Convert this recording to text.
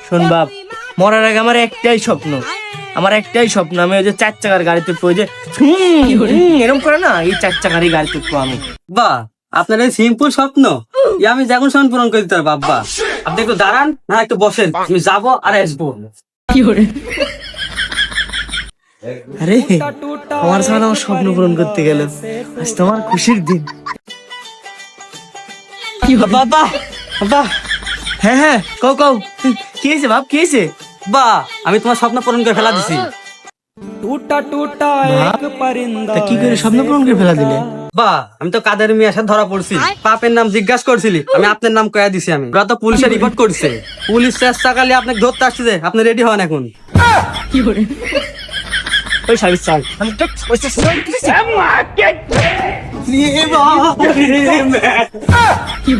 শোন বাপ, মরার আগে আমার একটাই স্বপ্ন, আমি ওই যে 4 চাকার গাড়িতে ওই যে এরকম করে না, এই 4 চাকারই গাড়িতে আমি। বা আপনার এই সিম্পল স্বপ্ন আমি যখন স্বপ্ন পূরণ করে দিতে পারবো আব্বা। আপনি একটু দাঁড়ান না, একটু বসেন, আমি যাবো আর আসবো। আরে আমার সাথে আমার স্বপ্ন পূরণ করতে গেল, আজ তোমার খুশির দিন। বাবা বাবা, হ্যাঁ হ্যাঁ, কও কও, কি হয়েছে বাপ, কি হয়েছে? বা আমি তোমার স্বপ্ন পূরণ করে ফেলা দিছি। বাপ, তা কি করে স্বপ্ন পূরণ করে ফেলা দিলে? বা আমি তো কাদের মিয়ার সাথে ধরা পড়ছি, বাপের নাম জিজ্ঞাসা করছিলি, আমি আপনার নাম কয়া দিছি। আমি ওরা তো পুলিশে রিপোর্ট করছে, পুলিশ চেষ্টা করলে আপনাকে ধরতে আসছে যে, আপনি রেডি হন এখন। ওই সাবিত স্যার, আমি তো কি